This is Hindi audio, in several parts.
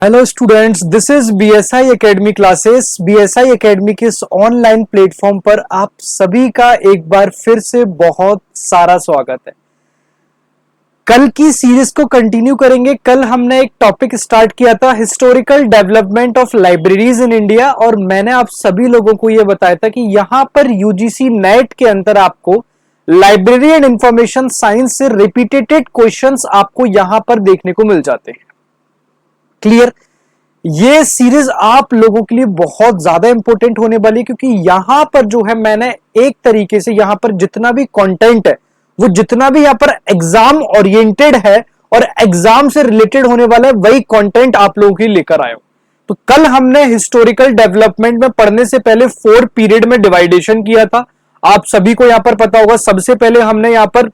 Hello students, this is BSI academy classes. BSI academy के इस ऑनलाइन प्लेटफॉर्म पर आप सभी का एक बार फिर से बहुत सारा स्वागत है। कल की सीरीज को कंटिन्यू करेंगे। कल हमने एक टॉपिक स्टार्ट किया था, historical development of libraries in India, और मैंने आप सभी लोगों को यह बताया था कि यहां पर यूजीसी नेट के अंदर आपको लाइब्रेरी एंड इंफॉर्मेशन साइंस से रिपीटेड क्वेश्चंस आपको यहां पर देखने को मिल जाते हैं। क्लियर? ये सीरीज आप लोगों के लिए बहुत ज्यादा इंपॉर्टेंट होने वाली है, क्योंकि यहां पर जो है मैंने एक तरीके से यहां पर जितना भी कंटेंट है वो जितना भी यहां पर एग्जाम ओरिएंटेड है और एग्जाम से रिलेटेड होने वाला है, वही कंटेंट आप लोगों के लिए लेकर आया हूं। तो कल हमने हिस्टोरिकल डेवलपमेंट में पढ़ने से पहले 4 पीरियड में डिवाइडेशन किया था। आप सभी को यहां पर पता होगा, सबसे पहले हमने यहां पर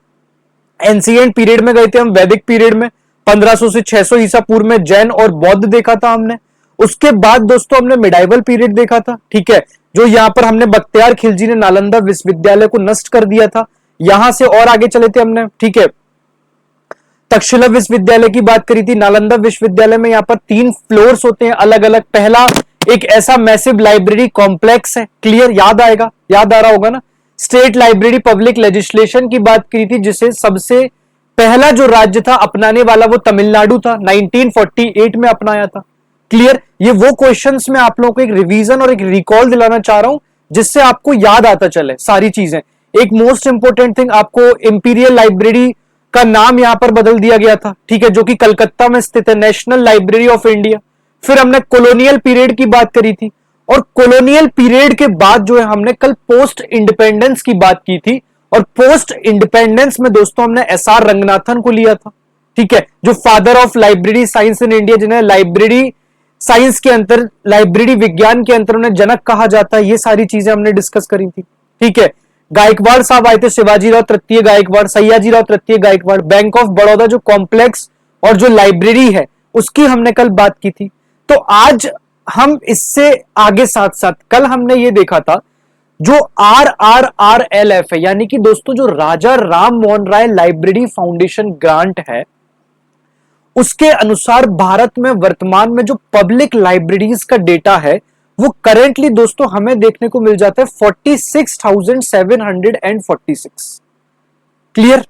एंशिएंट पीरियड में गए थे, हम वैदिक पीरियड में 1500 से 600 ईसा पूर्व में जैन और बौद्ध देखा था हमने। उसके बाद दोस्तों हमने मिडाइवल पीरियड देखा था, ठीक है, जो यहां पर हमने बख्तियार खिलजी ने नालंदा विश्वविद्यालय को नष्ट कर दिया था। यहां से और आगे चले थे हमने, ठीक है, तक्षशिला विश्वविद्यालय की बात करी थी। नालंदा विश्वविद्यालय में यहां पर 3 फ्लोर्स होते हैं अलग अलग। पहला एक ऐसा मैसिव लाइब्रेरी कॉम्प्लेक्स है, क्लियर, याद आएगा, याद आ रहा होगा ना। स्टेट लाइब्रेरी पब्लिक लेजिस्लेशन की बात करी थी, जिसे सबसे पहला जो राज्य था अपनाने वाला वो तमिलनाडु था, 1948 में अपनाया था। क्लियर? ये वो क्वेश्चंस में आप लोगों को एक रिवीजन और एक रिकॉल दिलाना चाह रहा हूं, जिससे आपको याद आता चले सारी चीजें। एक मोस्ट इंपोर्टेंट थिंग, आपको इंपीरियल लाइब्रेरी का नाम यहां पर बदल दिया गया था, ठीक है, जो कि कलकत्ता में स्थित है, नेशनल लाइब्रेरी ऑफ इंडिया। फिर हमने कॉलोनियल पीरियड की बात करी थी, और कॉलोनियल पीरियड के बाद जो है हमने कल पोस्ट इंडिपेंडेंस की बात की थी। और पोस्ट इंडिपेंडेंस में दोस्तों हमने एसआर रंगनाथन को लिया था, ठीक है, जो father of library science in India, जिन्हें लाइब्रेरी साइंस के अंतर, लाइब्रेरी विज्ञान के अंतर उन्हें जनक कहा जाता है। ये सारी चीजें हमने डिस्कस करी थी, ठीक है। गायकवाड़ साहब आए थे, शिवाजीराव तृतीय गायकवाड़, सयाजीराव तृतीय गायकवाड़। बैंक ऑफ बड़ौदा जो कॉम्प्लेक्स और जो लाइब्रेरी है उसकी हमने कल बात की थी। तो आज हम इससे आगे साथ साथ कल हमने ये देखा था जो RRRLF है, यानी कि दोस्तों जो राजा Ram Mohan Roy library foundation grant है, उसके अनुसार भारत में वर्तमान में जो पब्लिक लाइब्रेरीज का डेटा है वो करेंटली दोस्तों हमें देखने को मिल जाता है 46,746। क्लियर?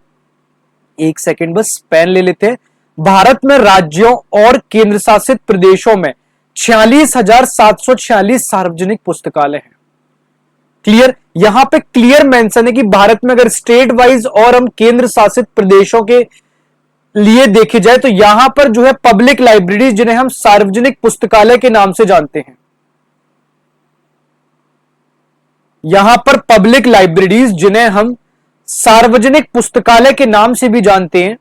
एक सेकेंड बस पेन ले लेते हैं। भारत में राज्यों और केंद्र शासित प्रदेशों में 46,746 सार्वजनिक पुस्तकालय हैं। क्लियर? यहां पे क्लियर मेंशन है कि भारत में अगर स्टेट वाइज और हम केंद्र शासित प्रदेशों के लिए देखे जाए तो यहां पर जो है पब्लिक लाइब्रेरी, जिन्हें हम सार्वजनिक पुस्तकालय के नाम से जानते हैं, यहां पर पब्लिक लाइब्रेरीज जिन्हें हम सार्वजनिक पुस्तकालय के नाम से भी जानते हैं,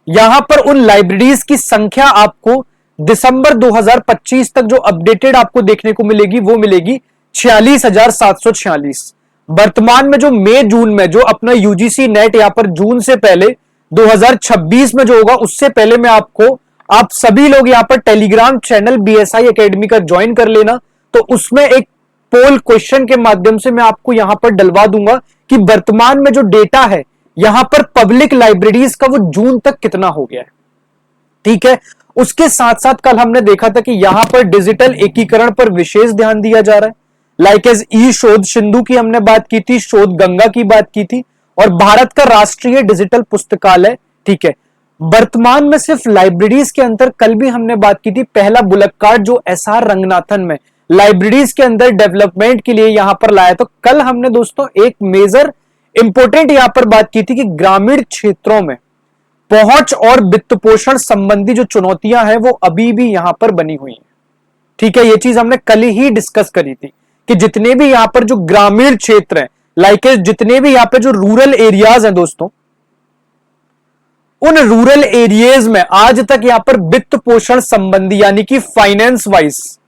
यहां पर उन लाइब्रेरीज की संख्या आपको दिसंबर 2025 तक जो अपडेटेड आपको देखने को मिलेगी वो मिलेगी 46,746। वर्तमान में जो मई जून में जो अपना यूजीसी नेट यहां पर जून से पहले 2026 में जो होगा उससे पहले मैं आपको, आप सभी लोग यहां पर टेलीग्राम चैनल बीएसआई एकेडमी का ज्वाइन कर लेना। तो उसमें एक पोल क्वेश्चन के माध्यम से मैं आपको यहां पर डलवा दूंगा कि वर्तमान में जो डेटा है यहां पर पब्लिक लाइब्रेरीज का वो जून तक कितना हो गया है, ठीक है। उसके साथ साथ कल हमने देखा था कि यहां पर डिजिटल एकीकरण पर विशेष ध्यान दिया जा रहा है। लाइक एज ई शोध सिंधु की हमने बात की थी, शोध गंगा की बात की थी, और भारत का राष्ट्रीय डिजिटल पुस्तकालय, ठीक है। वर्तमान में सिर्फ लाइब्रेरीज के अंदर कल भी हमने बात की थी, पहला बुलक कार्ड जो एसआर रंगनाथन में लाइब्रेरीज के अंदर डेवलपमेंट के लिए यहां पर लाया। तो कल हमने दोस्तों एक मेजर इंपोर्टेंट यहां पर बात की थी कि ग्रामीण क्षेत्रों में पहुंच और वित्त पोषण संबंधी जो चुनौतियां हैं वो अभी भी यहां पर बनी हुई हैं, ठीक है। ये चीज हमने कल ही डिस्कस करी थी कि जितने भी यहां पर जो ग्रामीण क्षेत्र हैं, लाइक जितने भी यहां पे जो रूरल एरियाज हैं दोस्तों, उन रूरल एरियाज में आज तक यहां पर वित्त पोषण संबंधी यानी कि फाइनेंस वाइज,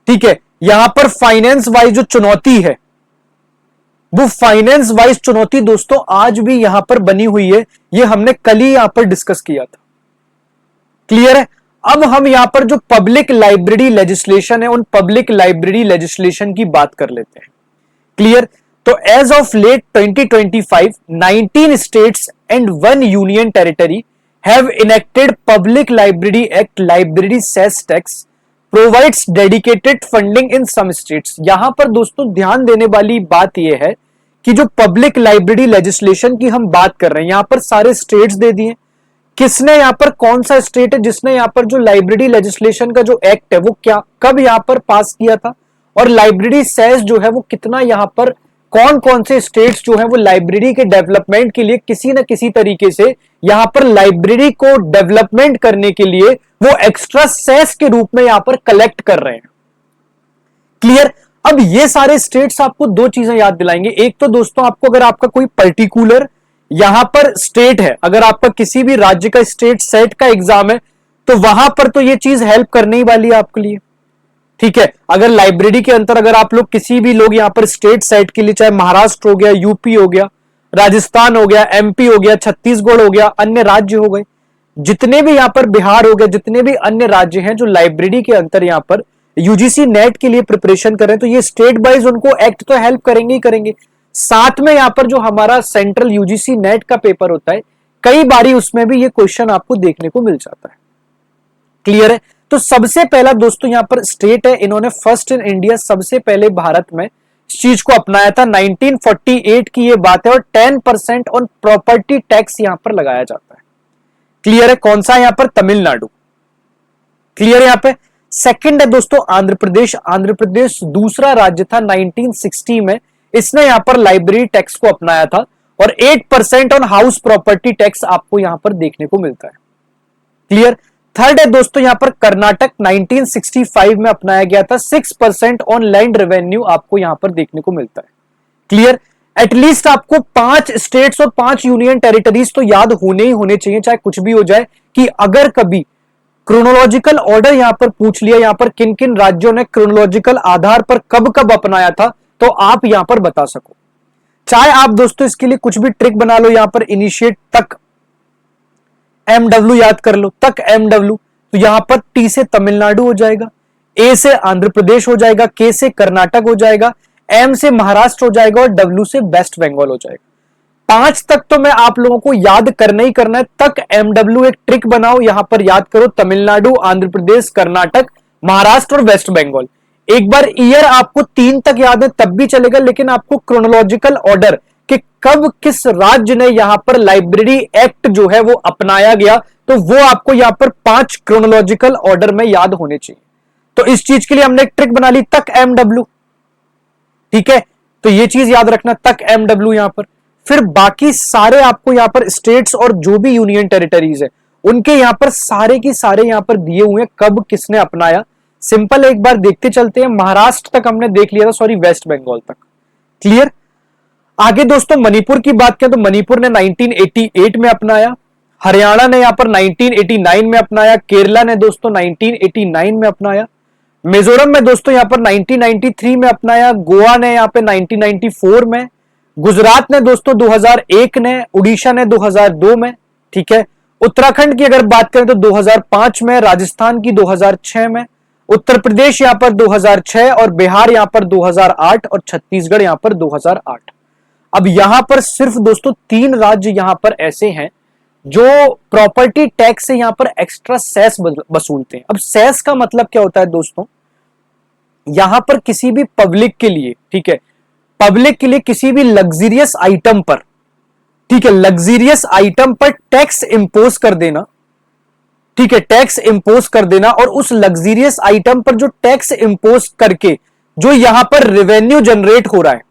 ठीक है, यहां पर फाइनेंस वाइज जो चुनौती है वो फाइनेंस वाइज चुनौती दोस्तों आज भी यहां पर बनी हुई है। ये हमने कल ही यहां पर डिस्कस किया था। क्लियर है? अब हम यहां पर जो पब्लिक लाइब्रेरी लेजिस्लेशन है उन पब्लिक लाइब्रेरी लेजिस्लेशन की बात कर लेते हैं। क्लियर? तो as of late 2025 19 states and 1 union territory have enacted public library act, library cess tax provides dedicated funding in some states. यहां पर दोस्तों ध्यान देने वाली बात यह है कि जो पब्लिक लाइब्रेरी लेजिस्लेशन की हम बात कर रहे हैं, यहां पर सारे स्टेट्स दे दिए। किसने यहां पर, कौन सा स्टेट है जिसने यहां पर जो लाइब्रेरी लेजिस्लेशन का जो एक्ट है वो क्या कब यहां पर पास किया था, और लाइब्रेरी सेस जो है वो कितना यहां पर, कौन कौन से स्टेट्स जो है वो लाइब्रेरी के डेवलपमेंट के लिए किसी न किसी तरीके से यहां पर लाइब्रेरी को डेवलपमेंट करने के लिए वो एक्स्ट्रा सेस के रूप में यहां पर कलेक्ट कर रहे हैं। क्लियर। अब ये सारे स्टेट्स आपको दो चीजें याद दिलाएंगे। एक तो दोस्तों आपको, अगर आपका कोई पर्टिकुलर यहां पर स्टेट है, अगर आपका किसी भी राज्य का स्टेट सेट का एग्जाम है, तो वहां पर तो ये चीज हेल्प करने ही वाली है आपके लिए। ठीक है, अगर लाइब्रेरी के अंदर अगर आप लोग किसी भी लोग यहां पर स्टेट सेट के लिए, चाहे महाराष्ट्र हो गया, यूपी हो गया, राजस्थान हो गया, एमपी हो गया, छत्तीसगढ़ हो गया, अन्य राज्य हो गए, जितने भी यहां पर, बिहार हो गया, जितने भी अन्य राज्य हैं जो लाइब्रेरी के अंदर यहां पर यूजीसी नेट के लिए प्रिपरेशन कर रहे हैं, तो ये स्टेट वाइज उनको एक्ट तो हेल्प करेंगे ही करेंगे। साथ में यहां पर जो हमारा सेंट्रल यूजीसी नेट का पेपर होता है, कई बारी उसमें भी ये क्वेश्चन आपको देखने को मिल जाता है। क्लियर है। तो सबसे पहला दोस्तों यहां पर स्टेट है, इन्होंने फर्स्ट इन इंडिया, सबसे पहले भारत में इस चीज को अपनाया था। 1948 की ये बात है, और 10% ऑन प्रॉपर्टी टैक्स यहां पर लगाया जाता है। क्लियर है। कौन सा यहां पर, तमिलनाडु। क्लियर है। यहां पे सेकंड है दोस्तों आंध्र प्रदेश। आंध्र प्रदेश दूसरा राज्य था 1960 में, इसने यहां पर लाइब्रेरी टैक्स को अपनाया था, और 8% ऑन हाउस प्रॉपर्टी टैक्स आपको यहां पर देखने को मिलता है। क्लियर। थर्ड है दोस्तों यहां पर कर्नाटक, 1965 में अपनाया गया था, 6% ऑन लैंड रेवेन्यू आपको यहां पर देखने को मिलता है। क्लियर। एटलीस्ट आपको 5 स्टेट्स और 5 यूनियन टेरिटरीज तो याद होने ही होने चाहिए, चाहे कुछ भी हो जाए, कि अगर कभी क्रोनोलॉजिकल ऑर्डर यहां पर पूछ लिया, यहां पर किन किन राज्यों ने क्रोनोलॉजिकल आधार पर कब कब अपनाया था, तो आप यहां पर बता सको। चाहे आप दोस्तों इसके लिए कुछ भी ट्रिक बना लो, यहां पर इनिशिएट तक एमडब्ल्यू याद कर लो, तक एमडब्ल्यू, तो यहां पर टी से तमिलनाडु हो जाएगा, ए से आंध्र प्रदेश हो जाएगा, के से कर्नाटक हो जाएगा, एम से महाराष्ट्र हो जाएगा, और डब्ल्यू से वेस्ट बंगाल हो जाएगा। 5 तक तो मैं आप लोगों को याद करना ही करना है। तक एमडब्ल्यू एक ट्रिक बनाओ, यहां पर याद करो तमिलनाडु, आंध्र प्रदेश, कर्नाटक, महाराष्ट्र और वेस्ट बंगाल। एक बार ईयर आपको 3 तक याद है तब भी चलेगा, लेकिन आपको क्रोनोलॉजिकल ऑर्डर कि कब किस राज्य ने यहां पर लाइब्रेरी एक्ट जो है वो अपनाया गया, तो वो आपको यहां पर 5 क्रोनोलॉजिकल ऑर्डर में याद होने चाहिए। तो इस चीज के लिए हमने एक ट्रिक बना ली, तक एमडब्ल्यू। ठीक है, तो ये चीज याद रखना, तक एमडब्ल्यू यहां पर। फिर बाकी सारे आपको यहां पर स्टेट्स और जो भी यूनियन टेरिटरीज है, उनके यहां पर सारे की सारे यहां पर दिए हुए हैं कब किसने अपनाया। सिंपल एक बार देखते चलते हैं। महाराष्ट्र तक हमने देख लिया था, सॉरी वेस्ट बंगाल तक। क्लियर। आगे दोस्तों मणिपुर की बात करें तो मणिपुर ने 1988 में अपनाया, हरियाणा ने यहां पर 1989 में अपनाया, केरला ने दोस्तों 1989 में अपनाया, मिजोरम में दोस्तों यहां पर 1993 में अपनाया, गोवा ने यहां पे 1994 में, गुजरात ने दोस्तों 2001 ने, उड़ीसा ने 2002 में। ठीक है, उत्तराखंड की अगर बात करें तो 2005 में, राजस्थान की 2006 में, उत्तर प्रदेश यहां पर 2006, और बिहार यहां पर 2008, और छत्तीसगढ़ यहां पर 2008। अब यहां पर सिर्फ दोस्तों 3 राज्य यहां पर ऐसे हैं जो प्रॉपर्टी टैक्स से यहां पर एक्स्ट्रा सेस वसूलते हैं। अब सेस का मतलब क्या होता है दोस्तों, यहां पर किसी भी पब्लिक के लिए, ठीक है, पब्लिक के लिए किसी भी लग्जरियस आइटम पर, ठीक है, लग्जरियस आइटम पर टैक्स इंपोज कर देना। ठीक है, टैक्स इंपोज कर देना, और उस लग्जरियस आइटम पर जो टैक्स इंपोज करके जो यहां पर रेवेन्यू जनरेट हो रहा है,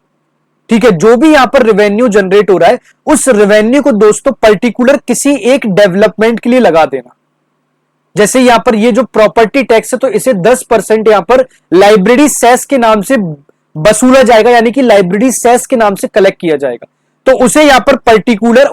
ठीक है, जो भी यहां पर रेवेन्यू जनरेट हो रहा है, उस रेवेन्यू को दोस्तों पर्टिकुलर किसी एक डेवलपमेंट के लिए लगा देना। जैसे यहां पर ये जो प्रॉपर्टी टैक्स है, तो इसे 10% यहां पर लाइब्रेरी सेस के नाम से वसूला जाएगा, यानी कि लाइब्रेरी सेस के नाम से कलेक्ट किया जाएगा। तो उसे यहां पर पर्टिकुलर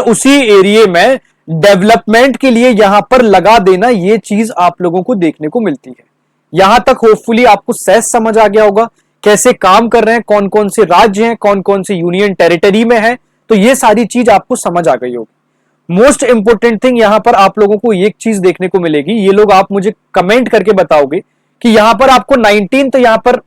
उसी एरिया में डेवलपमेंट के लिए यहां पर लगा देना, ये चीज आप लोगों को देखने को मिलती है। यहां तक होपफुली आपको सेस समझ आ गया होगा, कैसे काम कर रहे हैं, कौन कौन से राज्य हैं, कौन कौन से यूनियन टेरिटरी में है, तो ये सारी चीज आपको समझ आ गई होगी। मोस्ट इंपोर्टेंट थिंग यहां पर आप लोगों को एक चीज देखने को मिलेगी, ये लोग आप मुझे कमेंट करके बताओगे कि यहां पर आपको 19 तो यहां पर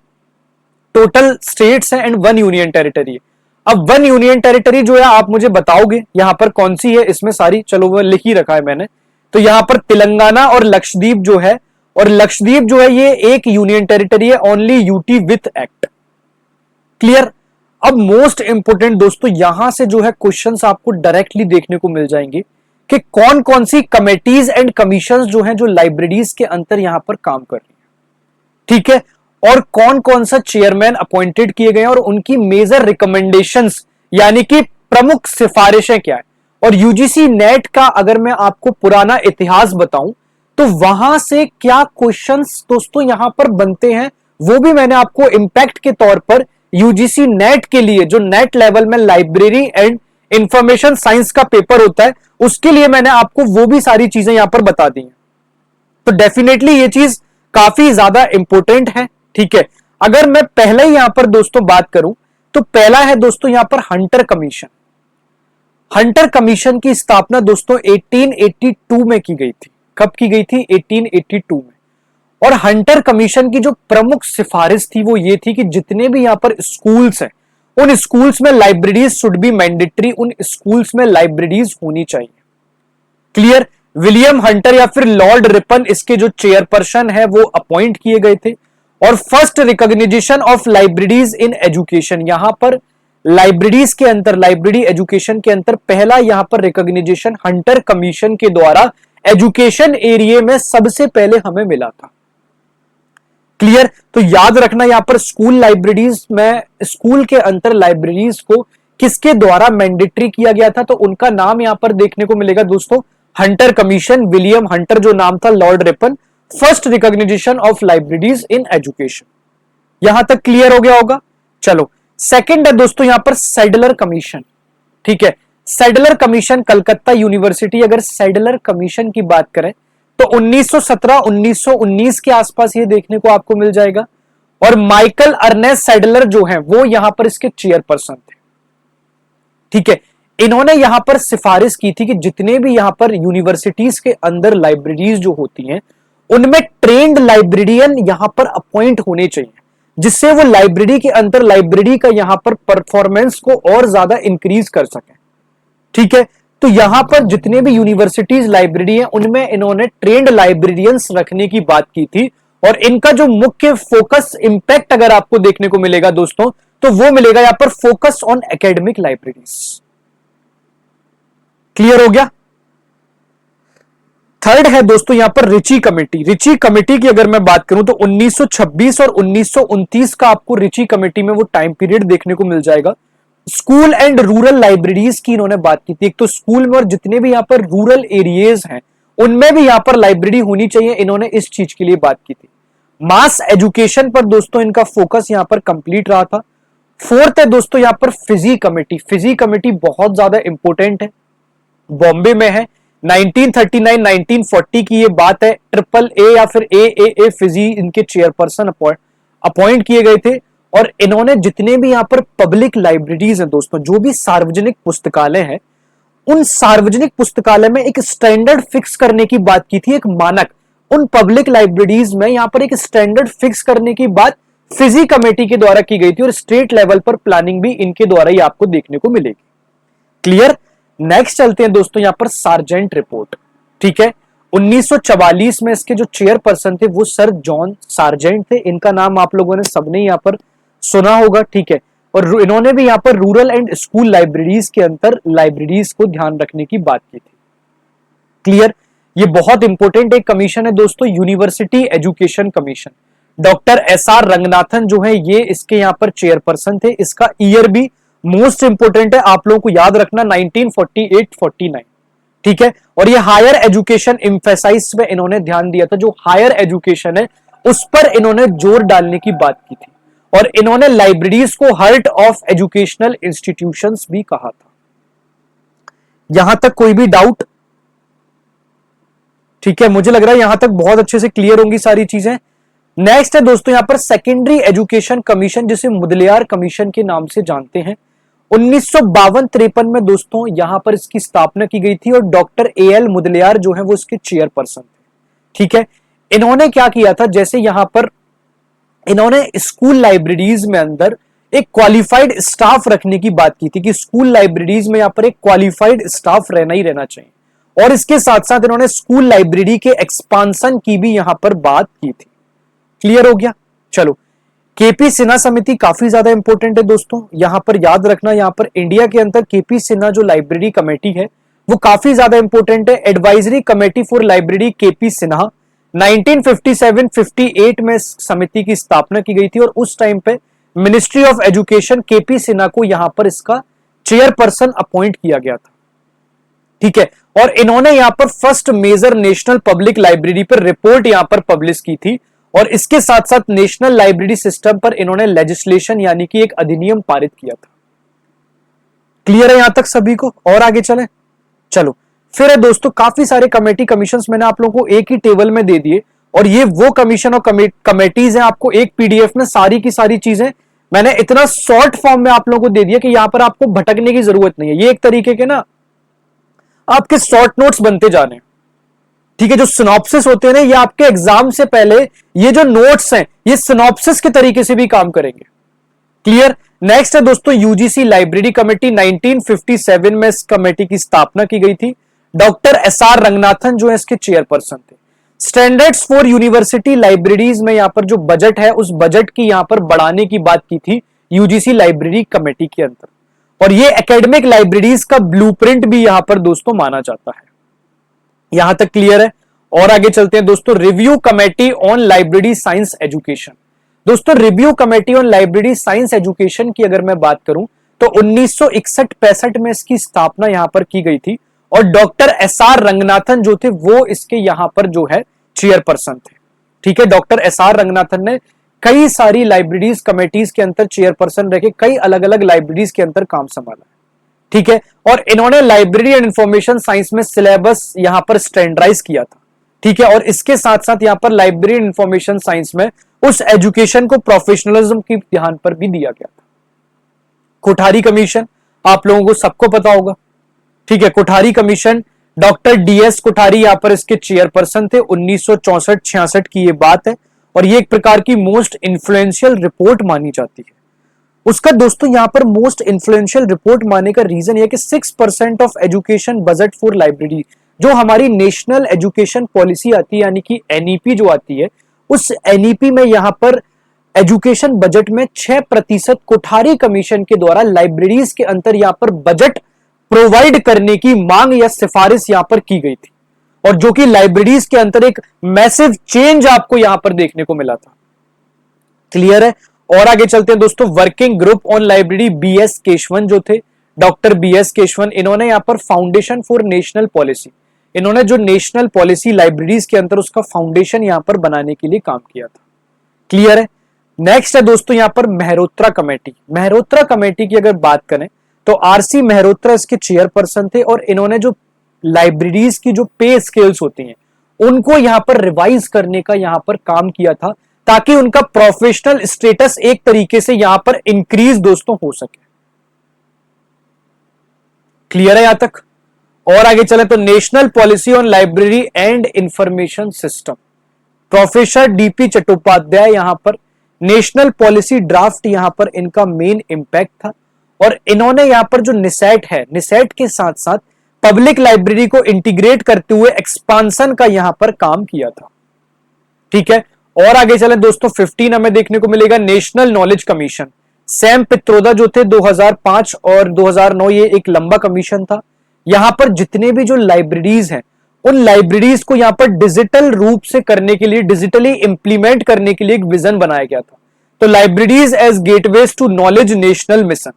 टोटल स्टेट्स हैं एंड 1 यूनियन टेरिटरी है। अब वन यूनियन टेरिटरी जो है आप मुझे बताओगे यहां पर कौन सी है इसमें सारी, चलो वो लिख ही रखा है मैंने। तो यहां पर तेलंगाना और लक्षद्वीप जो है, और लक्षद्वीप जो है ये एक यूनियन टेरिटरी है, only UT with act. Clear. अब मोस्ट इंपोर्टेंट दोस्तों यहां से जो है क्वेश्चंस आपको डायरेक्टली देखने को मिल जाएंगे कि कौन कौन सी कमेटीज एंड कमीशंस जो हैं जो लाइब्रेरीज के अंतर यहां पर काम कर रही है, ठीक है, और कौन कौन सा चेयरमैन अपॉइंटेड किए गए हैं और उनकी मेजर रिकमेंडेशंस यानी कि प्रमुख सिफारिशें क्या है। और यूजीसी नेट का अगर मैं आपको पुराना इतिहास बताऊं तो वहां से क्या क्वेश्चंस दोस्तों यहां पर बनते हैं वो भी मैंने आपको इंपैक्ट के तौर पर यूजीसी नेट के लिए, जो नेट लेवल में लाइब्रेरी एंड इंफॉर्मेशन साइंस का पेपर होता है, उसके लिए मैंने आपको वो भी सारी चीजें यहां पर बता दी हैं। तो डेफिनेटली ये चीज काफी ज्यादा इंपॉर्टेंट है, ठीक है। अगर मैं पहले ही यहां पर दोस्तों बात करूं तो पहला है दोस्तों यहां पर हंटर कमीशन। हंटर कमीशन की स्थापना दोस्तों 1882 में की गई थी। कब की गई थी? 1882 में। और हंटर कमीशन की जो प्रमुख सिफारिश थी वो ये थी कि जितने भी यहां पर स्कूल्स हैं उन स्कूल्स में लाइब्रेरीज शुड बी मैंडेटरी, उन स्कूल्स में लाइब्रेरीज होनी चाहिए। क्लियर। विलियम हंटर या फिर लॉर्ड रिपन इसके जो चेयरपर्सन है वो अपॉइंट किए गए थे। और first recognition of libraries in education, यहां पर लाइब्रेरीज के अंदर, लाइब्रेरी एजुकेशन के अंदर पहला यहां पर रिकॉग्निशन हंटर कमीशन के द्वारा एजुकेशन एरिया में सबसे पहले हमें मिला था। क्लियर। तो याद रखना यहां पर स्कूल लाइब्रेरीज में, स्कूल के अंदर लाइब्रेरीज को किसके द्वारा मैंडेटरी किया गया था, तो उनका नाम यहां पर देखने को मिलेगा दोस्तों हंटर कमीशन, विलियम हंटर जो नाम था, Lord Ripon, first recognition of libraries in education. यहां तक क्लियर हो गया होगा। चलो सेकंड है दोस्तों यहां पर सैडलर कमीशन, ठीक है। सैडलर कमीशन कलकत्ता यूनिवर्सिटी, अगर सैडलर कमीशन की बात करें तो 1917-1919 के आसपास ये देखने को आपको मिल जाएगा। और माइकल अर्नेस्ट सैडलर जो है वो यहां पर इसके चेयरपर्सन थे, ठीक है। इन्होंने यहां पर सिफारिश की थी कि जितने भी यहां पर यूनिवर्सिटीज के अंदर लाइब्रेरीज जो होती हैं उनमें ट्रेंड लाइब्रेरियन यहां पर अपॉइंट होने चाहिए, जिससे वो लाइब्रेरी के अंदर लाइब्रेरी का यहां पर परफॉर्मेंस को और ज्यादा इंक्रीज कर सके, ठीक है। तो यहां पर जितने भी यूनिवर्सिटीज लाइब्रेरी हैं उनमें इन्होंने ट्रेंड लाइब्रेरियंस रखने की बात की थी। और इनका जो मुख्य फोकस इंपैक्ट अगर आपको देखने को मिलेगा दोस्तों तो वो मिलेगा यहां पर focus on academic libraries. Clear हो गया। थर्ड है दोस्तों यहां पर रिची कमेटी। रिची कमेटी की अगर मैं बात करूं तो 1926 और 1929 का आपको रिची कमेटी में वो टाइम पीरियड देखने को मिल जाएगा। स्कूल एंड रूरल लाइब्रेरीज की इन्होंने बात की थी। एक तो स्कूल में और जितने भी यहां पर रूरल एरियाज हैं उनमें भी यहां पर लाइब्रेरी होनी चाहिए, इन्होंने इस चीज के लिए बात की थी। मास एजुकेशन पर दोस्तों इनका फोकस यहां पर कंप्लीट रहा था। फोर्थ है दोस्तों यहां पर फिजी कमेटी। फिजी कमेटी बहुत ज्यादा इंपॉर्टेंट है, बॉम्बे में है। 1939-1940 की ये बात है। ट्रिपल ए या फिर ए फिजी इनके चेयरपर्सन अपॉइंट किए गए थे। और इन्होंने जितने भी यहां पर पब्लिक लाइब्रेरीज हैं दोस्तों, जो भी सार्वजनिक पुस्तकालय हैं, उन सार्वजनिक पुस्तकालय में एक स्टैंडर्ड फिक्स करने की बात की थी, एक मानक। उन पब्लिक लाइब्रेरीज में यहां पर एक स्टैंडर्ड फिक्स करने की बात फिजी कमेटी के द्वारा की गई थी। और स्टेट लेवल पर प्लानिंग भी इनके द्वारा ही आपको देखने को मिलेगी। क्लियर। नेक्स्ट चलते हैं दोस्तों यहां पर सार्जेंट रिपोर्ट, ठीक है। 1944 में इसके जो चेयरपर्सन थे वो सर जॉन सार्जेंट थे। इनका नाम आप लोगों ने सबने यहां पर सुना होगा, ठीक है। और इन्होंने भी यहां पर रूरल एंड स्कूल लाइब्रेरीज के अंदर लाइब्रेरीज को ध्यान रखने की बात की थी। क्लियर। ये बहुत इंपॉर्टेंट एक कमीशन है दोस्तों, university education commission. Doctor SR Ranganathan जो है ये इसके यहां पर चेयरपर्सन थे। इसका ईयर भी मोस्ट इंपोर्टेंट है, आप लोगों को याद रखना 1948-49, ठीक है। और ये हायर एजुकेशन एम्फेसाइज में इन्होंने ध्यान दिया था, जो हायर एजुकेशन है उस पर इन्होंने जोर डालने की बात की थी। और इन्होंने लाइब्रेरीज को हार्ट ऑफ एजुकेशनल इंस्टीट्यूशंस भी कहा था। यहां तक कोई भी डाउट? ठीक है, मुझे लग रहा है यहां तक बहुत अच्छे से क्लियर होंगी सारी चीजें। नेक्स्ट है दोस्तों यहां पर सेकेंडरी एजुकेशन कमीशन, जिसे मुदलियार कमीशन के नाम से जानते हैं। 1952-53 में दोस्तों यहां पर इसकी स्थापना की गई थी और डॉक्टर एएल मुदलियार जो है वो इसके चेयरपर्सन थे, ठीक है। इन्होंने क्या किया था, जैसे यहां पर इन्होंने स्कूल लाइब्रेरीज में अंदर एक क्वालिफाइड स्टाफ रखने की बात की थी कि स्कूल लाइब्रेरीज में यहाँ पर एक क्वालिफाइड स्टाफ रहना ही रहना चाहिए। और इसके साथ साथ इन्होंने स्कूल लाइब्रेरी के एक्सपांशन की भी यहां पर बात की थी। क्लियर हो गया? चलो, केपी सिन्हा समिति काफी ज्यादा इंपॉर्टेंट है दोस्तों, यहां पर याद रखना, यहां पर इंडिया के अंदर केपी सिन्हा जो लाइब्रेरी कमेटी है वो काफी ज्यादा इंपॉर्टेंट है। Advisory committee for library KP Sinha 1957-58 में इस समिति की स्थापना की गई थी और उस टाइम पे ministry of education KP Sinha को यहां पर इसका चेयरपर्सन अपॉइंट किया गया था। ठीक है, और इन्होंने यहां पर first major national public library पर रिपोर्ट यहां पर पब्लिश की थी और इसके साथ साथ नेशनल लाइब्रेरी सिस्टम पर इन्होंने लेजिस्लेशन यानी कि एक अधिनियम पारित किया था। क्लियर है यहां तक सभी को? और आगे चले। चलो, फिर है दोस्तों, काफी सारे कमेटी कमीशंस मैंने आप लोगों को एक ही टेबल में दे दिए और ये वो कमीशन और कमेटीज हैं, आपको एक पीडीएफ में सारी की सारी चीजें मैंने इतना शॉर्ट फॉर्म में आप लोगों को दे दिया कि यहां पर आपको भटकने की जरूरत नहीं है। ये एक तरीके के ना आपके शॉर्ट नोट्स बनते जा रहे हैं। ठीक है, जो सिनॉप्सिस होते हैं ना, ये आपके एग्जाम से पहले ये जो नोट्स हैं ये सिनॉप्सिस के तरीके से भी काम करेंगे। क्लियर? नेक्स्ट है दोस्तों यूजीसी लाइब्रेरी कमेटी, 1957 में इस कमेटी की स्थापना की गई थी। डॉक्टर एसआर रंगनाथन जो है इसके चेयरपर्सन थे। स्टैंडर्ड्स फॉर यूनिवर्सिटी लाइब्रेरीज में यहां पर जो बजट है उस बजट की यहां पर बढ़ाने की बात की थी यूजीसी लाइब्रेरी कमेटी के अंदर, और ये एकेडमिक लाइब्रेरीज का ब्लूप्रिंट भी यहां पर दोस्तों माना जाता है। यहां तक क्लियर है? और आगे चलते हैं दोस्तों, review committee on library science education. दोस्तों, review committee on library science education की अगर मैं बात करूं तो 1961-65 में इसकी स्थापना यहां पर की गई थी और डॉक्टर एसआर रंगनाथन जो थे वो इसके यहां पर जो है चेयरपर्सन थे। ठीक है, डॉक्टर एसआर रंगनाथन ने कई सारी लाइब्रेरीज कमेटीज के अंदर चेयरपर्सन रह के कई अलग अलग लाइब्रेरीज के अंदर काम संभाला। ठीक है, और इन्होंने लाइब्रेरी एंड इंफॉर्मेशन साइंस में सिलेबस यहां पर स्टैंडर्डाइज किया था। ठीक है, और इसके साथ साथ यहां पर लाइब्रेरी एंड इंफॉर्मेशन साइंस में उस एजुकेशन को प्रोफेशनलिज्म की ध्यान पर भी दिया गया था। कोठारी कमीशन आप लोगों को सबको पता होगा। ठीक है, Kothari commission doctor DS Kothari यहां पर इसके चेयरपर्सन थे। 1964-66 की ये बात है और ये एक प्रकार की मोस्ट इन्फ्लुएंशियल रिपोर्ट मानी जाती है। उसका दोस्तों यहां पर मोस्ट इन्फ्लुएंशियल रिपोर्ट मानने का रीजन यह कि 6% of education budget for library, जो हमारी नेशनल एजुकेशन पॉलिसी आती है यानी कि एनईपी जो आती है, उस एनईपी में यहां पर एजुकेशन बजट में 6% कोठारी कमीशन के द्वारा लाइब्रेरीज के अंदर यहां पर बजट प्रोवाइड करने की मांग या सिफारिश यहां पर की गई थी और जो कि लाइब्रेरीज के अंदर एक मैसिव चेंज आपको यहां पर देखने को मिला था। क्लियर है? और आगे चलते हैं दोस्तों, working group on library BS Keshavan जो थे, डॉक्टर बीएस केशवन, इन्होंने यहां पर फाउंडेशन फॉर नेशनल पॉलिसी, इन्होंने जो नेशनल पॉलिसी लाइब्रेरीज के अंदर उसका फाउंडेशन यहां पर बनाने के लिए काम किया था। क्लियर है? नेक्स्ट है दोस्तों यहां पर मेहरोत्रा कमेटी। मेहरोत्रा कमेटी की अगर बात करें तो आरसी मेहरोत्रा इसके चेयरपर्सन थे और इन्होंने जो लाइब्रेरीज की जो पे स्केल्स होती हैं उनको यहां पर रिवाइज करने का यहां पर काम किया था ताकि उनका प्रोफेशनल स्टेटस एक तरीके से यहां पर इंक्रीज दोस्तों हो सके। क्लियर है यहां तक? और आगे चले तो national policy on library and information system, professor DP Chattopadhyay यहां पर नेशनल पॉलिसी ड्राफ्ट यहां पर इनका मेन इंपैक्ट था और इन्होंने यहां पर जो निसेट है, निसेट के साथ साथ पब्लिक लाइब्रेरी को इंटीग्रेट करते हुए एक्सपांशन का यहां पर काम किया था। ठीक है, और आगे चले दोस्तों, 15 हमें देखने को मिलेगा national knowledge commission. Sam Pitroda जो थे 2005 और 2009, ये एक लंबा कमीशन था। यहां पर जितने भी जो लाइब्रेरीज हैं उन लाइब्रेरीज को यहां पर डिजिटल रूप से करने के लिए, डिजिटली इंप्लीमेंट करने के लिए एक विजन बनाया गया था। तो libraries as gateways to knowledge national mission.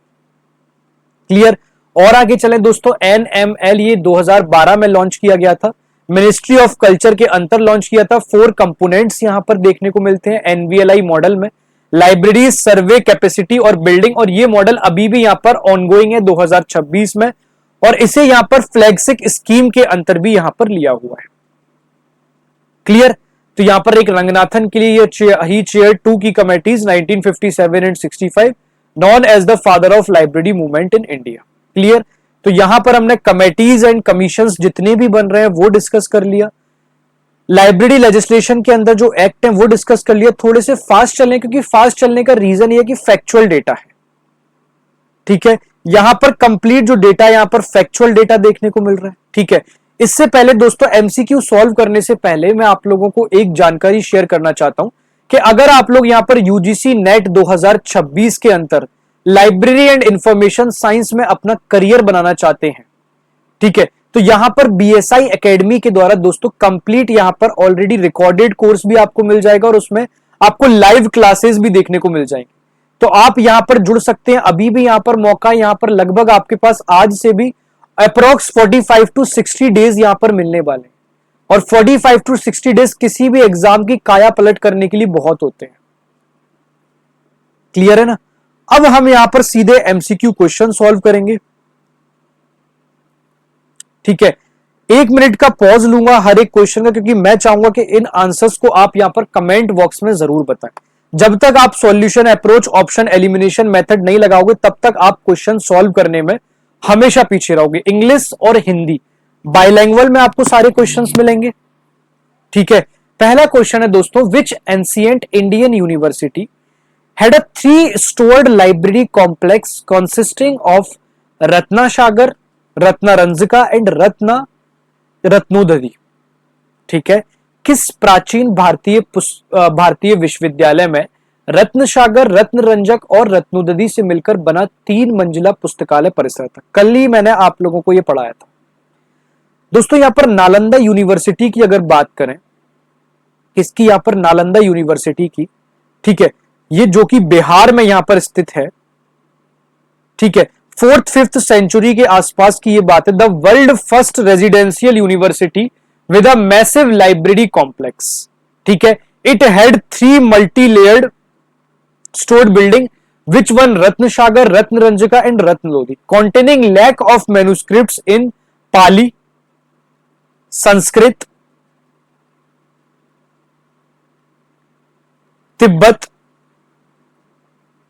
Clear? और आगे चलें दोस्तों, एनएमएल ये 2012 में लॉन्च किया गया था, मिनिस्ट्री ऑफ कल्चर के अंतर लॉन्च किया था। 4 कंपोनेंट्स यहां पर देखने को मिलते हैं एनवीएलआई मॉडल में, लाइब्रेरी, सर्वे, कैपेसिटी और बिल्डिंग, और ये मॉडल अभी भी यहां पर ऑनगोइंग है 2026 में और इसे यहां पर फ्लैगशिप स्कीम के अंतर भी यहां पर लिया हुआ है। क्लियर? तो यहां पर एक रंगनाथन के लिए ही चेयर 2 की committees 1957 and 65, known as the father of library movement in India. Clear? तो यहां पर हमने कमेटीज एंड कमीशंस जितने भी बन रहे हैं वो डिस्कस कर लिया। लाइब्रेरी लेजिस्लेशन के अंदर जो एक्ट है वो डिस्कस कर लिया। थोड़े से फास्ट चलने, क्योंकि फास्ट चलने का रीजन ये है कि फैक्चुअल डेटा है, ठीक है, यहां पर कंप्लीट जो डेटा है, यहां पर फैक्चुअल डेटा देखने को मिल रहा है। ठीक है, इससे पहले दोस्तों एमसीक्यू सॉल्व करने से पहले मैं आप लोगों को एक जानकारी शेयर करना चाहता हूं कि अगर आप लोग यहां पर यूजीसी नेट 2026 के अंतर लाइब्रेरी एंड इंफॉर्मेशन साइंस में अपना करियर बनाना चाहते हैं, ठीक है, तो यहां पर बीएसआई एकेडमी के द्वारा दोस्तों कंप्लीट यहां पर ऑलरेडी रिकॉर्डेड कोर्स भी आपको मिल जाएगा और उसमें आपको लाइव क्लासेस भी देखने को मिल जाएंगे। तो आप यहां पर जुड़ सकते हैं, अभी भी यहां पर मौका, यहां पर लगभग आपके पास आज से भी अप्रोक्स 45 टू 60 डेज यहां पर मिलने वाले हैं और 45 टू 60 डेज किसी भी एग्जाम की काया पलट करने के लिए बहुत होते हैं। क्लियर है ना? अब हम यहां पर सीधे एमसीक्यू क्वेश्चन सॉल्व करेंगे। ठीक है, 1 मिनट का पॉज लूंगा हर एक क्वेश्चन का, क्योंकि मैं चाहूंगा कि इन आंसर्स को आप यहां पर कमेंट बॉक्स में जरूर बताएं। जब तक आप solution approach option elimination method नहीं लगाओगे तब तक आप क्वेश्चन सॉल्व करने में हमेशा पीछे रहोगे। इंग्लिश और हिंदी बाइलैंग्वेज में आपको सारे क्वेश्चंस मिलेंगे। ठीक है, पहला क्वेश्चन है दोस्तों, which ancient Indian university had a 3-stored library complex consisting of Ratnasagar, Ratnaranjaka and Ratnodari. ठीक है, किस प्राचीन भारतीय विश्वविद्यालय में रत्नसागर, रत्नरंजक और रत्नोदरी से मिलकर बना 3 मंजिला पुस्तकालय परिसर था? कल ही मैंने आप लोगों को यह पढ़ाया था दोस्तों। यहां पर नालंदा यूनिवर्सिटी की अगर बात करें, किसकी? यहां पर नालंदा यूनिवर्सिटी की। ठीक है, ये जो कि बिहार में यहां पर स्थित है। ठीक है, 4th-5th सेंचुरी के आसपास की ये बात है। The world first residential university with a massive library complex. ठीक है, it had 3 multi layered stored building which one Ratnasagar, Ratnaranjaka and Ratnalodi, containing lakh of manuscripts in Pali, Sanskrit, Tibet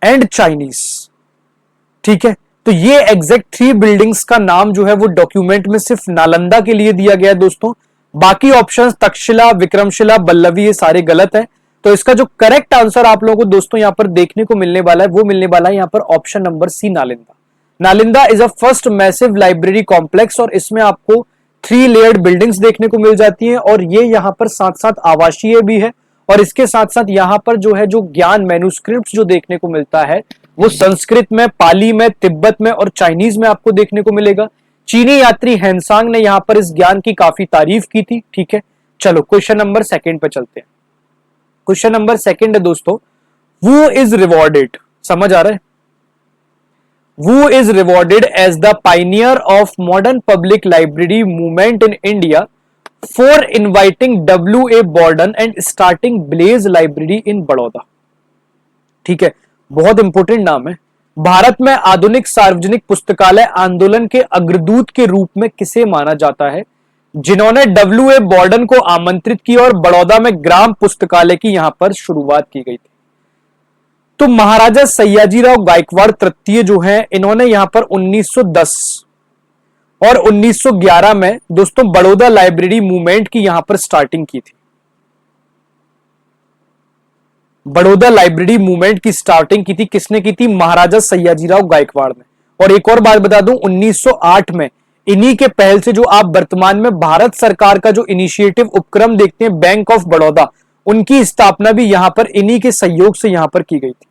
and Chinese. ठीक है, तो ये एग्जैक्ट 3 बिल्डिंग्स का नाम जो है वो डॉक्यूमेंट में सिर्फ नालंदा के लिए दिया गया है दोस्तों। बाकी ऑप्शंस तक्षशिला, विक्रमशिला, बल्लवी, ये सारे गलत हैं। तो इसका जो करेक्ट आंसर आप लोगों को दोस्तों यहां पर देखने को मिलने वाला है वो मिलने वाला है यहां पर option number C, Nalanda. Nalanda is a first massive library complex और इसमें आपको 3 लेयर्ड बिल्डिंग्स देखने को मिल जाती हैं और ये यहां पर साथ साथ आवासीय भी है और इसके साथ साथ यहां पर जो है जो ज्ञान मैन्युस्क्रिप्ट जो देखने को मिलता है वो संस्कृत में, पाली में, तिब्बत में और चाइनीज में आपको देखने को मिलेगा। चीनी यात्री हैंसांग ने यहां पर इस ज्ञान की काफी तारीफ की थी। ठीक है, चलो क्वेश्चन नंबर 2 पे चलते हैं। क्वेश्चन नंबर 2 है दोस्तों, who is rewarded, समझ आ रहा है? Who is rewarded as the pioneer of modern public library movement in India for inviting W.A. Borden and starting Blaze Library in Baroda? ठीक है, बहुत इंपोर्टेंट नाम है। भारत में आधुनिक सार्वजनिक पुस्तकालय आंदोलन के अग्रदूत के रूप में किसे माना जाता है, जिन्होंने W.A. बॉर्डन को आमंत्रित किया और बड़ौदा में ग्राम पुस्तकालय की यहां पर शुरुआत की गई थी? तो महाराजा सयाजीराव गायकवाड़ तृतीय जो हैं, इन्होंने यहां पर 1910 और 1911 में दोस्तों बड़ौदा लाइब्रेरी मूवमेंट की यहां पर स्टार्टिंग की थी। बड़ौदा लाइब्रेरी मूवमेंट की स्टार्टिंग की थी किसने की थी? महाराजा सयाजीराव गायकवाड़ ने। और एक और बात बता दूं, 1908 में इन्हीं के पहल से जो आप वर्तमान में भारत सरकार का जो इनिशिएटिव उपक्रम देखते हैं बैंक ऑफ बड़ौदा, उनकी स्थापना भी यहां पर इन्हीं के सहयोग से यहां पर की गई थी।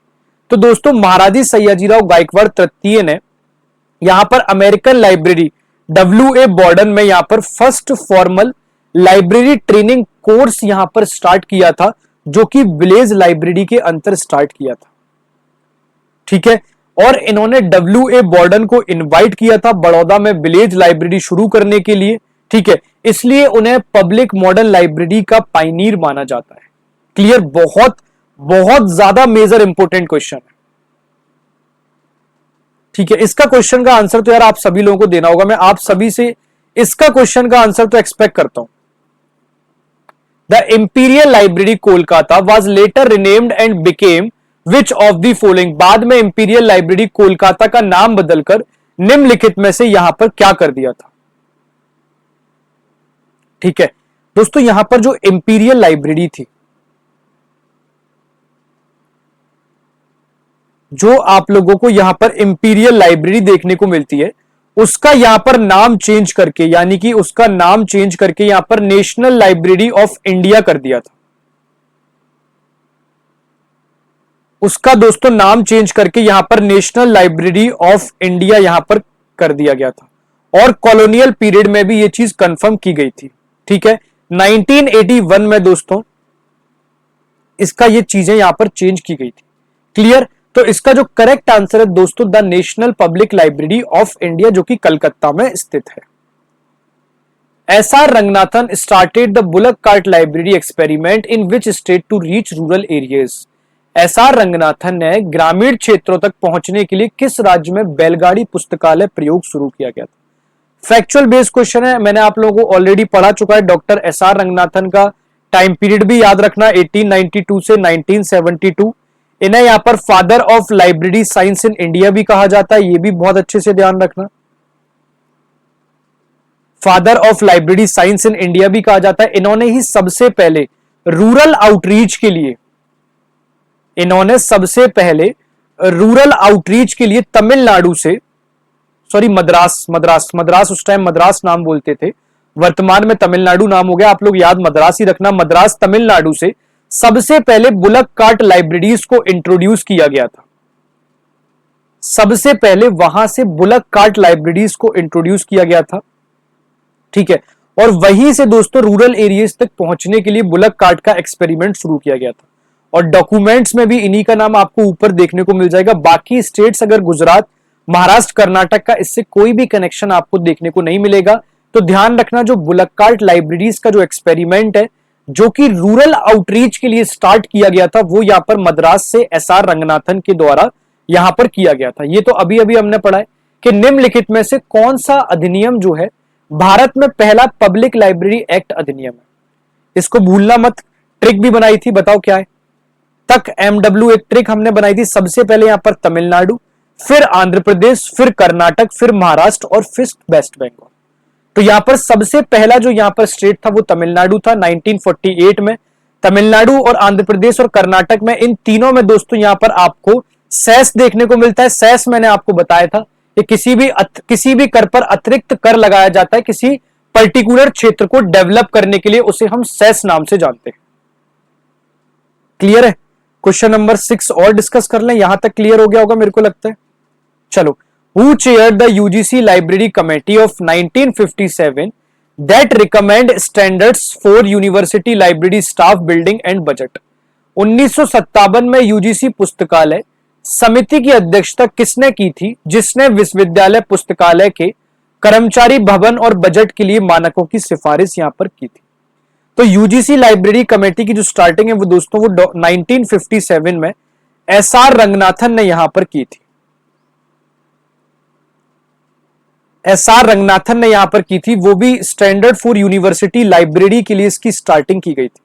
तो दोस्तों महाराजा सयाजीराव गायकवाड़ तृतीय ने यहां पर अमेरिकन लाइब्रेरी W.A. बॉर्डन में यहां पर first formal library training course यहां पर स्टार्ट किया था, जो कि ब्लेज लाइब्रेरी के अंतर स्टार्ट किया था। ठीक है, और इन्होंने W.A. बॉर्डन को इनवाइट किया था बड़ौदा में ब्लेज लाइब्रेरी शुरू करने के लिए। ठीक है, इसलिए उन्हें पब्लिक मॉडर्न लाइब्रेरी का पायनियर माना जाता है। क्लियर? बहुत बहुत ज्यादा मेजर इंपोर्टेंट क्वेश्चन है। ठीक है, इसका क्वेश्चन का आंसर तो यार आप सभी लोगों को देना होगा। मैं आप सभी से इसका क्वेश्चन का आंसर तो एक्सपेक्ट करता हूं। The imperial library Kolkata was later renamed and became which of the following? बाद में इंपीरियल लाइब्रेरी कोलकाता का नाम बदलकर निम्नलिखित में से यहां पर क्या कर दिया था? ठीक है दोस्तों, यहां पर जो इंपीरियल लाइब्रेरी थी, जो आप लोगों को यहां पर इंपीरियल लाइब्रेरी देखने को मिलती है, उसका यहां पर नाम चेंज करके, यानी कि उसका नाम चेंज करके यहां पर नेशनल लाइब्रेरी ऑफ इंडिया कर दिया था। उसका दोस्तों नाम चेंज करके यहां पर नेशनल लाइब्रेरी ऑफ इंडिया यहां पर कर दिया गया था, और कॉलोनियल पीरियड में भी यह चीज कंफर्म की गई थी। ठीक है, 1981 में दोस्तों इसका ये चीजें यहां पर चेंज की गई थी। क्लियर? तो इसका जो करेक्ट आंसर है दोस्तों, the national public library of India, जो कि कलकत्ता में स्थित है। SR Ranganathan started the bullock cart library experiment in which state to reach rural areas. SR Ranganathan ने ग्रामीण क्षेत्रों तक पहुंचने के लिए किस राज्य में बैलगाड़ी पुस्तकालय प्रयोग शुरू किया गया था? फैक्चुअल बेस्ड क्वेश्चन है, मैंने आप लोगों को ऑलरेडी पढ़ा चुका है। डॉक्टर एसआर रंगनाथन का टाइम पीरियड भी याद रखना, 1892 से 1972। इन्हें यहां पर father of library science in India भी कहा जाता है, ये भी बहुत अच्छे से ध्यान रखना। Father of library science in India भी कहा जाता है। इन्होंने ही सबसे पहले रूरल आउटरीच के लिए, इन्होंने सबसे पहले रूरल आउटरीच के लिए तमिलनाडु से, सॉरी मद्रास उस टाइम मद्रास नाम बोलते थे, वर्तमान में तमिलनाडु नाम हो गया, आप लोग याद मद्रास ही रखना। मद्रास तमिलनाडु से सबसे पहले बुलक कार्ट लाइब्रेरीज को इंट्रोड्यूस किया गया था। सबसे पहले वहां से बुलक कार्ट लाइब्रेरीज को इंट्रोड्यूस किया गया था। ठीक है, और वहीं से दोस्तों रूरल एरियाज तक पहुंचने के लिए बुलक कार्ट का एक्सपेरिमेंट शुरू किया गया था। और डॉक्यूमेंट्स में भी इन्हीं का नाम आपको ऊपर देखने को मिल जाएगा। बाकी स्टेट्स अगर गुजरात, महाराष्ट्र, कर्नाटक का इससे कोई भी कनेक्शन आपको देखने को नहीं मिलेगा। तो ध्यान रखना, जो बुलक कार्ट लाइब्रेरीज का जो एक्सपेरिमेंट है, जो कि रूरल आउटरीच के लिए स्टार्ट किया गया था, वो यहां पर मद्रास से एसआर रंगनाथन के द्वारा यहां पर किया गया था। ये तो अभी अभी हमने पढ़ा है कि निम्नलिखित में से कौन सा अधिनियम जो है भारत में पहला पब्लिक लाइब्रेरी एक्ट अधिनियम है। इसको भूलना मत, ट्रिक भी बनाई थी, बताओ क्या है। तक एमडब्ल्यू एक ट्रिक हमने बनाई थी। सबसे पहले यहां पर तमिलनाडु, फिर आंध्र प्रदेश, फिर कर्नाटक, फिर महाराष्ट्र और फिर वेस्ट बंगाल। तो यहां पर सबसे पहला जो यहां पर स्टेट था वो तमिलनाडु था 1948 में। तमिलनाडु और आंध्र प्रदेश और कर्नाटक में, इन तीनों में दोस्तों यहां पर आपको सेस देखने को मिलता है। सेस मैंने आपको बताया था कि किसी भी कर पर अतिरिक्त कर लगाया जाता है किसी पर्टिकुलर क्षेत्र को डेवलप करने के लिए, उसे हम सेस नाम से जानते हैं। क्लियर है? क्वेश्चन नंबर 6 और डिस्कस कर लें, यहां तक क्लियर हो गया होगा मेरे को लगता है। चलो, who chaired the UGC Library Committee of 1957 that recommend standards for university library staff building and budget? 1957 में यूजीसी पुस्तकालय समिति की अध्यक्षता किसने की थी, जिसने विश्वविद्यालय पुस्तकालय के कर्मचारी भवन और बजट के लिए मानकों की सिफारिश यहां पर की थी? तो यूजीसी लाइब्रेरी कमेटी की जो स्टार्टिंग है वो दोस्तों वो 1957 में एसआर रंगनाथन ने यहां पर की थी। एसआर रंगनाथन ने यहां पर की थी, वो भी स्टैंडर्ड फॉर यूनिवर्सिटी लाइब्रेरी के लिए इसकी स्टार्टिंग की गई थी।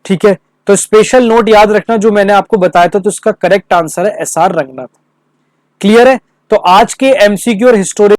ठीक है, तो स्पेशल नोट याद रखना जो मैंने आपको बताया था, तो इसका करेक्ट आंसर है एसआर रंगनाथन। क्लियर है? तो आज के एमसीक्यू और हिस्टोरिकल